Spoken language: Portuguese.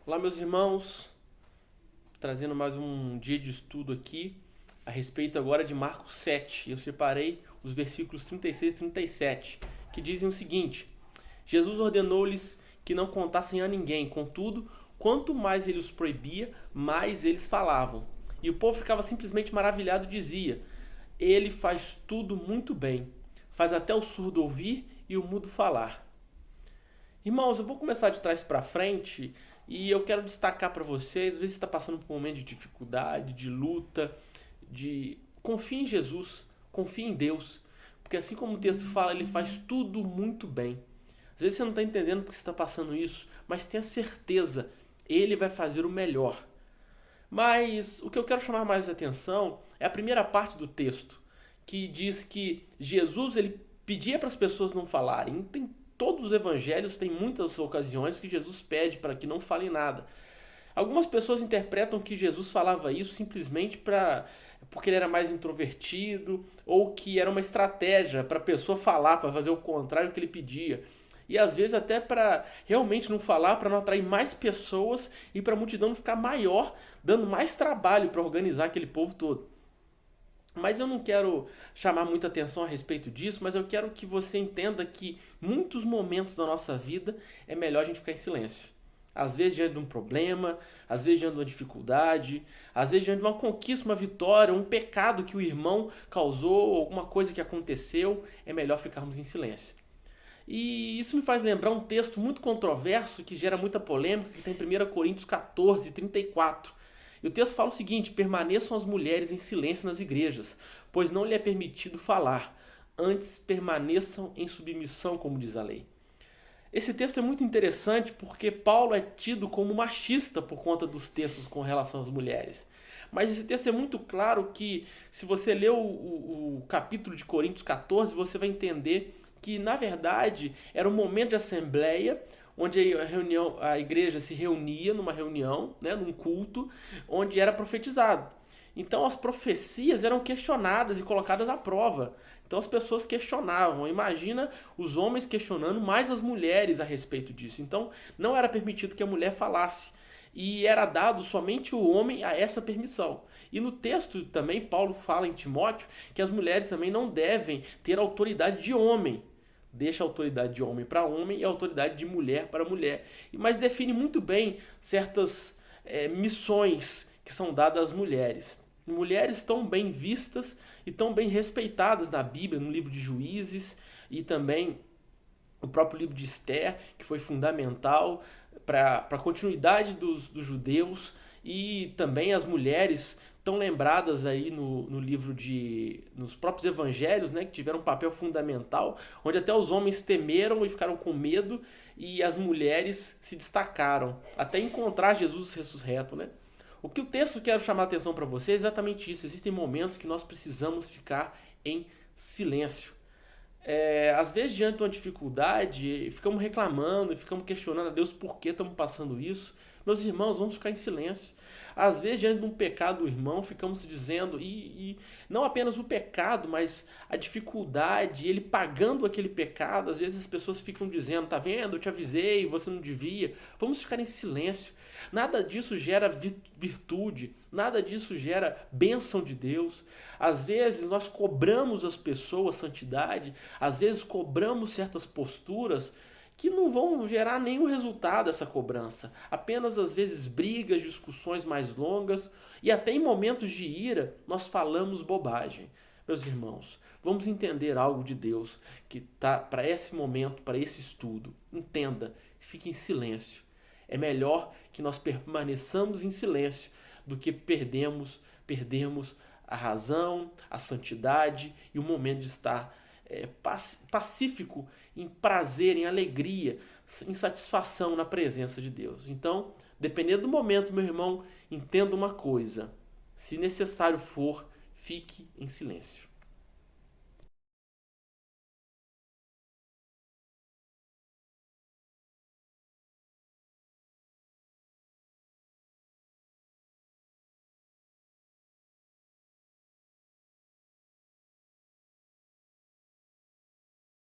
Olá, meus irmãos, trazendo mais um dia de estudo aqui a respeito agora de Marcos 7. Eu separei os versículos 36 e 37, que dizem o seguinte: Jesus ordenou-lhes que não contassem a ninguém, contudo, quanto mais ele os proibia, mais eles falavam. E o povo ficava simplesmente maravilhado e dizia: Ele faz tudo muito bem, faz até o surdo ouvir e o mudo falar. Irmãos, eu vou começar de trás para frente e eu quero destacar para vocês, às vezes você está passando por um momento de dificuldade, de luta, de confie em Jesus, confie em Deus, porque assim como o texto fala, ele faz tudo muito bem. Às vezes você não está entendendo porque você está passando isso, mas tenha certeza, ele vai fazer o melhor. Mas o que eu quero chamar mais atenção é a primeira parte do texto, que diz que Jesus ele pedia para as pessoas não falarem. Tem todos os evangelhos tem muitas ocasiões que Jesus pede para que não falem nada. Algumas pessoas interpretam que Jesus falava isso simplesmente porque ele era mais introvertido ou que era uma estratégia para a pessoa falar, para fazer o contrário do que ele pedia. E às vezes até para realmente não falar, para não atrair mais pessoas e para a multidão não ficar maior, dando mais trabalho para organizar aquele povo todo. Mas eu não quero chamar muita atenção a respeito disso, mas eu quero que você entenda que muitos momentos da nossa vida é melhor a gente ficar em silêncio. Às vezes diante de um problema, às vezes diante de uma dificuldade, às vezes diante de uma conquista, uma vitória, um pecado que o irmão causou, alguma coisa que aconteceu, é melhor ficarmos em silêncio. E isso me faz lembrar um texto muito controverso que gera muita polêmica, que está em 1 Coríntios 14, 34. E o texto fala o seguinte: permaneçam as mulheres em silêncio nas igrejas, pois não lhe é permitido falar. Antes permaneçam em submissão, como diz a lei. Esse texto é muito interessante porque Paulo é tido como machista por conta dos textos com relação às mulheres. Mas esse texto é muito claro que, se você ler o capítulo de Coríntios 14, você vai entender que, na verdade, era um momento de assembleia, onde a igreja se reunia numa reunião, né, num culto, onde era profetizado. Então as profecias eram questionadas e colocadas à prova. Então as pessoas questionavam. Imagina os homens questionando mais as mulheres a respeito disso. Então não era permitido que a mulher falasse. E era dado somente o homem a essa permissão. E no texto também Paulo fala em Timóteo que as mulheres também não devem ter autoridade de homem. Deixa a autoridade de homem para homem e a autoridade de mulher para mulher. Mas define muito bem certas missões que são dadas às mulheres. Mulheres tão bem vistas e tão bem respeitadas na Bíblia, no livro de Juízes e também o próprio livro de Esther, que foi fundamental para a continuidade dos judeus, e também as mulheres tão lembradas aí no livro nos próprios evangelhos, né, que tiveram um papel fundamental, onde até os homens temeram e ficaram com medo e as mulheres se destacaram até encontrar Jesus ressurreto, né? O que o texto quer chamar a atenção para você é exatamente isso. Existem momentos que nós precisamos ficar em silêncio. Às vezes, diante de uma dificuldade, ficamos reclamando e ficamos questionando a Deus por que estamos passando isso. Meus irmãos, vamos ficar em silêncio. Às vezes, diante de um pecado do irmão, ficamos dizendo, e não apenas o pecado, mas a dificuldade, ele pagando aquele pecado. Às vezes as pessoas ficam dizendo: tá vendo, eu te avisei, você não devia. Vamos ficar em silêncio. Nada disso gera virtude, nada disso gera bênção de Deus. Às vezes nós cobramos as pessoas santidade, às vezes cobramos certas posturas que não vão gerar nenhum resultado essa cobrança. Apenas às vezes brigas, discussões mais longas e até em momentos de ira nós falamos bobagem. Meus irmãos, vamos entender algo de Deus que está para esse momento, para esse estudo. Entenda, fique em silêncio. É melhor que nós permaneçamos em silêncio do que perdemos a razão, a santidade e o momento de estar pacífico, em prazer, em alegria, em satisfação na presença de Deus. Então, dependendo do momento, meu irmão, entenda uma coisa: se necessário for, fique em silêncio.